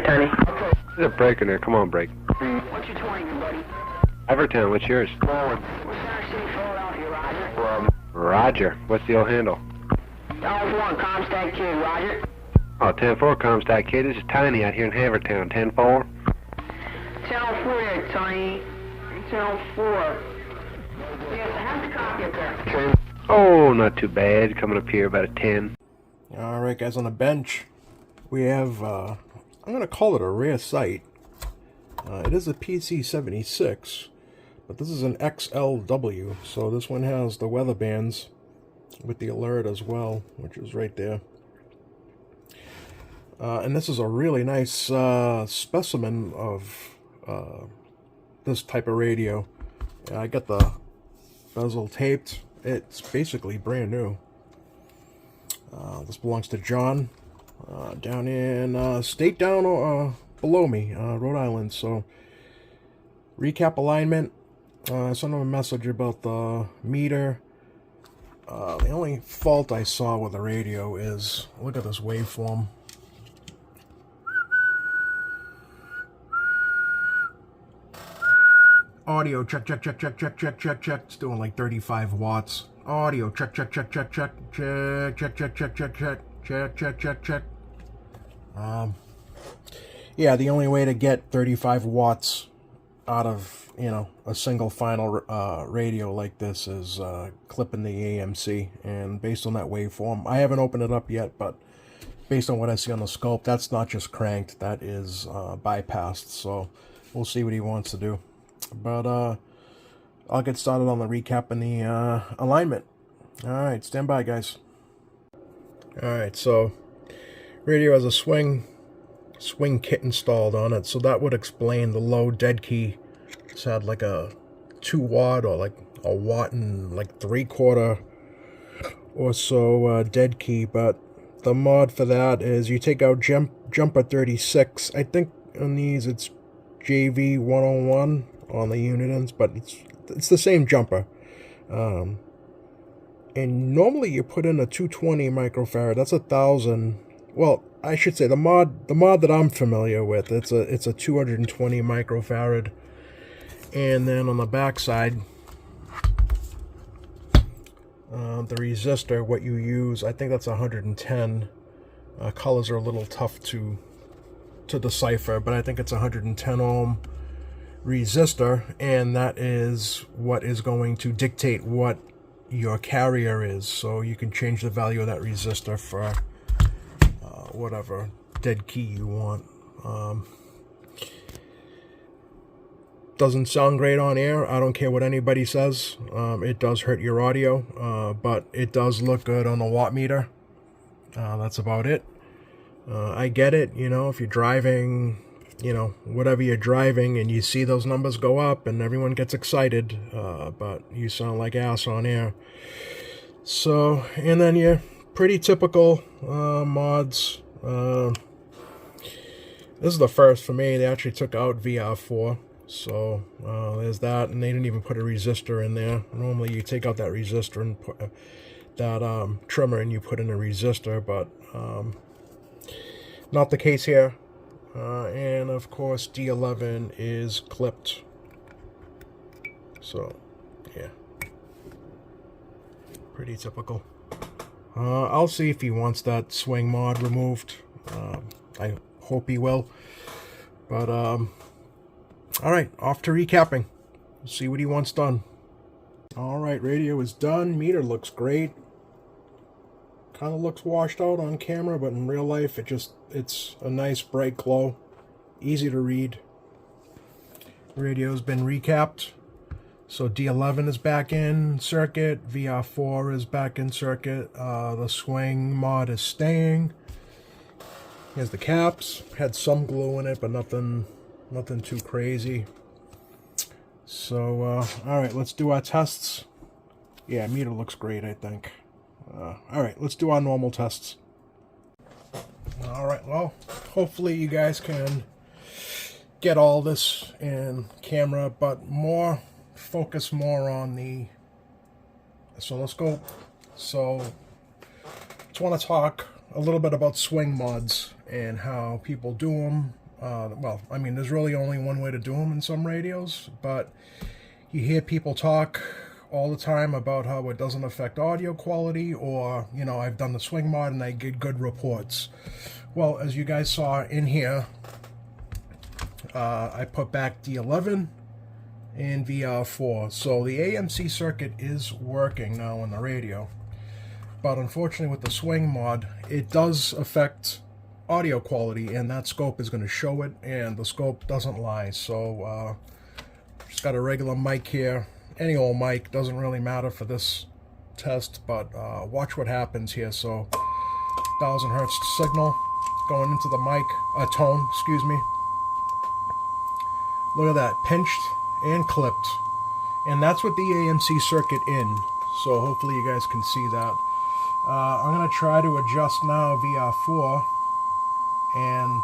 Tony. There's a break in there. Come on, break. What's your 20, buddy? Everton, what's yours? Forward. What's Center City, Philadelphia, Roger? Roger. What's the old handle? Dollar 1, Comstock Kid, Roger. Oh, 10-4, Comstock Kid. This is Tiny out here in Havertown. 10-4. 10-4 there, Tony. 10-4. Yes, I have the copy up there. Oh, not too bad. Coming up here about a 10. Alright guys, on the bench we have, I'm going to call it a rare sight. It is a PC76, but this is an XLW, so this one has the weather bands with the alert as well, which is right there. And this is a really nice specimen of this type of radio. I got the bezel taped. It's basically brand new. This belongs to John down in state down below me, Rhode Island. So recap alignment. I sent him a message about the meter. The only fault I saw with the radio is, look at this waveform. Audio check, check, check, check, check, check, check, check. It's doing like 35 watts. Audio check, check, check, check, check, check, check, check, check, check, check, check, check, check, check. Yeah, the only way to get 35 watts out of, you know, a single final radio like this is clipping the AMC. And based on that waveform, I haven't opened it up yet, but based on what I see on the scope, that's not just cranked, that is bypassed. So we'll see what he wants to do. But I'll get started on the recap and the alignment. Alright, stand by, guys. Alright, so radio has a swing kit installed on it, so that would explain the low dead key. It's had like a 2 watt or like a watt and like 3/4 or so dead key, but the mod for that is you take out jumper 36. I think on these it's JV 101 on the Unitons, but it's the same jumper. And normally you put in a 220 microfarad. That's 1,000. Well, I should say the mod that I'm familiar with, it's a 220 microfarad. And then on the back side, the resistor, what you use, I think that's 110. Colors are a little tough to decipher, but I think it's 110 ohm resistor, and that is what is going to dictate what your carrier is. So you can change the value of that resistor for whatever dead key you want. Doesn't sound great on air. I don't care what anybody says. It does hurt your audio, but it does look good on the watt meter. That's about it. I get it, you know, if you're driving, you know, whatever you're driving and you see those numbers go up and everyone gets excited, but you sound like ass on air. So, and then your pretty typical mods. This is the first for me. They actually took out VR4. So there's that, and they didn't even put a resistor in there. Normally you take out that resistor and put that trimmer and you put in a resistor, but not the case here. And of course D11 is clipped. So yeah, pretty typical. I'll see if he wants that swing mod removed. I hope he will. But alright, off to recapping. See what he wants done. Alright, radio is done. Meter looks great. Kind of looks washed out on camera, but in real life it's a nice bright glow. Easy to read. Radio's been recapped. So D11 is back in circuit. VR4 is back in circuit. The swing mod is staying. Here's the caps. Had some glue in it, but nothing too crazy. So, alright, let's do our tests. Yeah, meter looks great, I think. Alright, let's do our normal tests. Alright, well, hopefully you guys can get all this in camera, but focus more on the oscilloscope. So, just want to talk a little bit about swing mods and how people do them, Well, I mean, there's really only one way to do them in some radios, but you hear people talk all the time about how it doesn't affect audio quality, or, you know, I've done the swing mod and I get good reports. Well, as you guys saw in here, I put back D11 and VR4. So the AMC circuit is working now on the radio. But unfortunately with the swing mod, it does affect audio quality, and that scope is going to show it, and the scope doesn't lie. So just got a regular mic here. Any old mic, doesn't really matter for this test, but watch what happens here. So 1000 hertz signal going into the mic, tone, excuse me. Look at that, pinched and clipped. And that's what the AMC circuit in. So hopefully you guys can see that. I'm going to try to adjust now VR4. And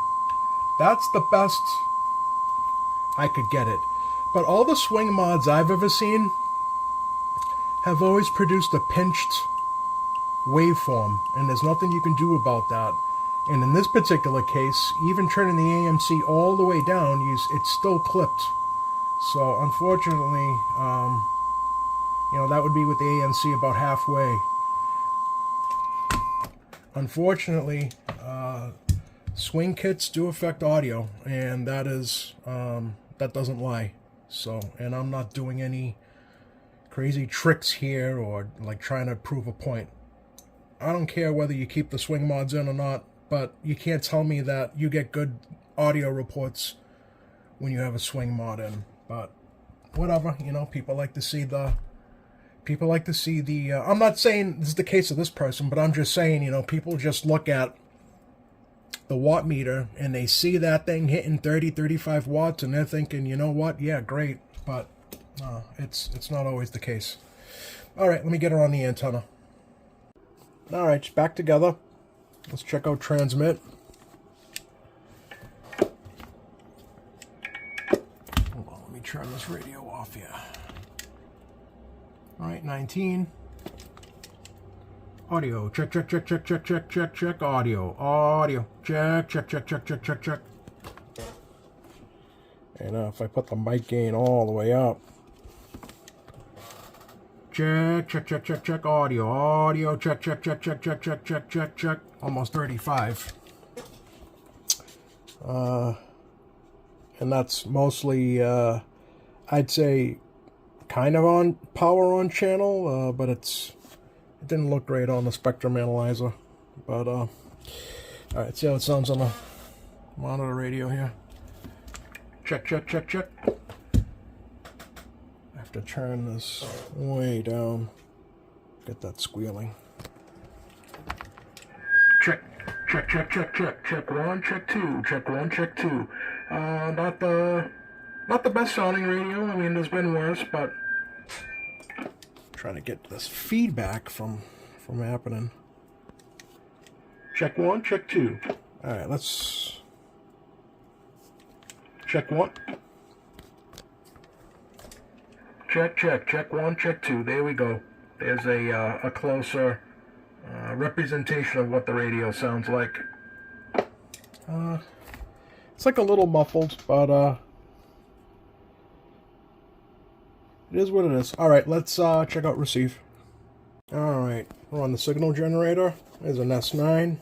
that's the best I could get it. But all the swing mods I've ever seen have always produced a pinched waveform. And there's nothing you can do about that. And in this particular case, even turning the AMC all the way down, it's still clipped. So unfortunately, you know, that would be with the AMC about halfway. Unfortunately, swing kits do affect audio, and that is that doesn't lie. So, and I'm not doing any crazy tricks here or like trying to prove a point. I don't care whether you keep the swing mods in or not, but you can't tell me that you get good audio reports when you have a swing mod in. But whatever, you know, people like to see the I'm not saying this is the case of this person, but I'm just saying, you know, people just look at the watt meter and they see that thing hitting 30-35 watts and they're thinking, you know what, yeah, great. But it's not always the case. All right, let me get her on the antenna. All right, it's back together. Let's check out transmit. Hold on, let me turn this radio off here. All right, 19. Audio, check, check, check, check, check, check, check, check, audio, audio, check, check, check, check, check, check, check. And if I put the mic gain all the way up, check, check, check, check, check, audio, audio, check, check, check, check, check, check, check, check, check, almost 35. And that's mostly, I'd say, kind of on power on channel, but it didn't look great on the spectrum analyzer. But all right, see how it sounds on the monitor radio here. Check, check, check, check. I have to turn this way down. Get that squealing. Check, check, check, check, check, check one, check two, check one, check two. Not the best sounding radio. I mean, there's been worse, but trying to get this feedback from happening. Check one, check two. All right, let's check one. Check, check, check one, check two. There we go. There's a closer representation of what the radio sounds like. It's like a little muffled, but it is what it is. All right, let's check out receive. All right, we're on the signal generator. There's an S9.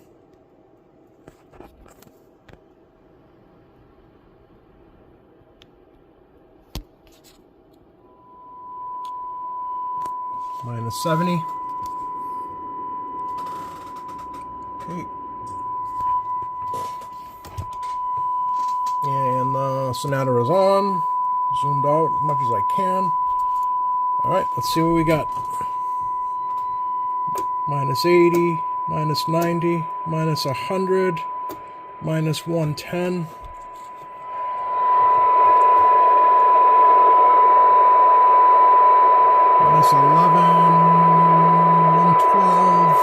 Minus 70. Okay. And Sonata is on. Zoomed out as much as I can. Alright, let's see what we got. Minus 80, minus 90, minus 100, minus 110. Minus 11, 112.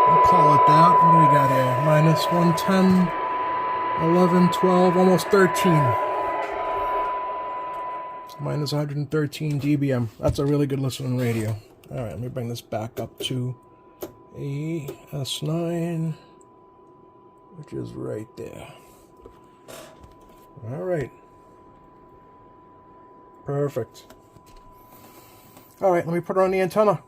I'll call it that. What do we got here? Minus 110, 11, 12, almost 13. Minus 113 dBm. That's a really good listening radio. Alright, let me bring this back up to a S9. which is right there. All right. Perfect. All right, let me put it on the antenna.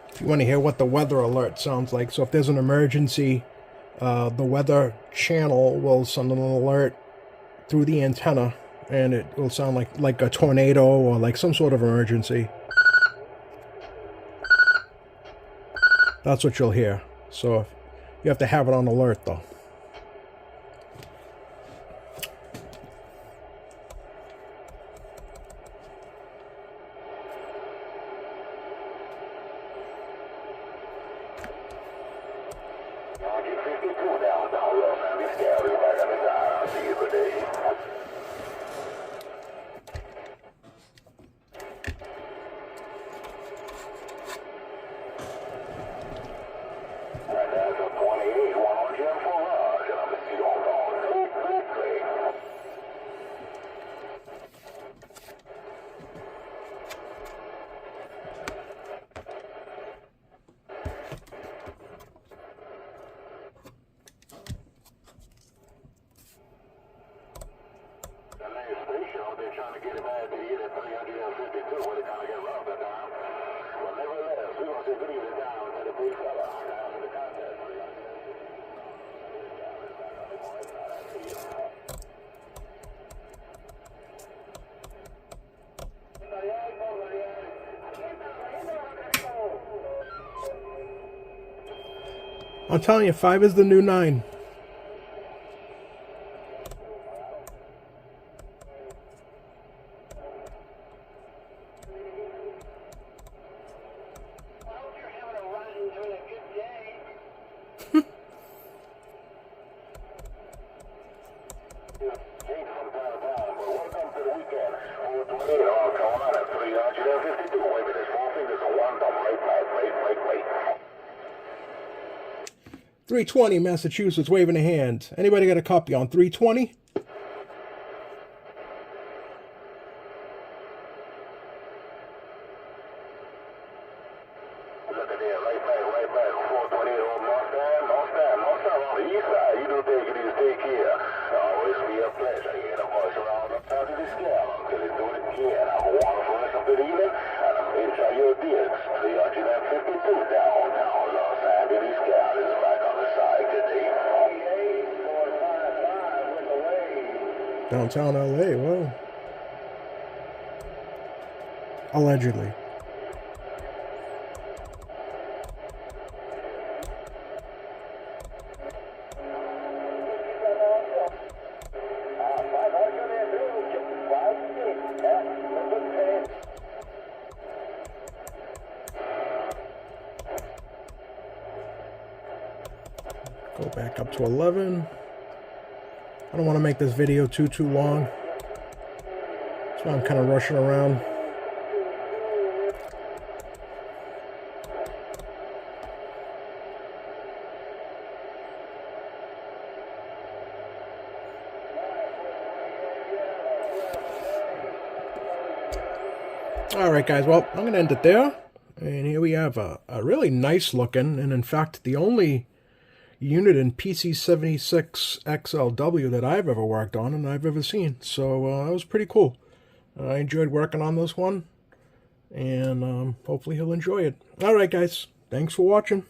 If you want to hear what the weather alert sounds like, so if there's an emergency, the weather channel will send an alert through the antenna, and it will sound like a tornado or like some sort of emergency. That's what you'll hear. So you have to have it on alert, though. Trying to get him out of the hit at 352 when it kind of got rough that time. But nevertheless, we're going to see it down to the big fella down in the contest. I'm telling you, 5 is the new 9. .320 Massachusetts waving a hand. Anybody got a copy on 320? Look at there, right back, 428 on Mustang on the east side. You do take it, take care. Always be a pleasure. You know, push around up to the scale until you do it again. I'm one for the rest of the evening, and I'm enjoy your deals. 352 downtown Los Angeles. Scale is back on the side today. 455 with the wave. Downtown LA, whoa. Allegedly. Go back up to 11. I don't want to make this video too long. That's why I'm kind of rushing around. Alright guys, well, I'm going to end it there. And here we have a really nice looking, and in fact the only unit in PC76XLW that I've ever worked on and I've ever seen. So that was pretty cool. I enjoyed working on this one, and hopefully he'll enjoy it. Alright guys, thanks for watching.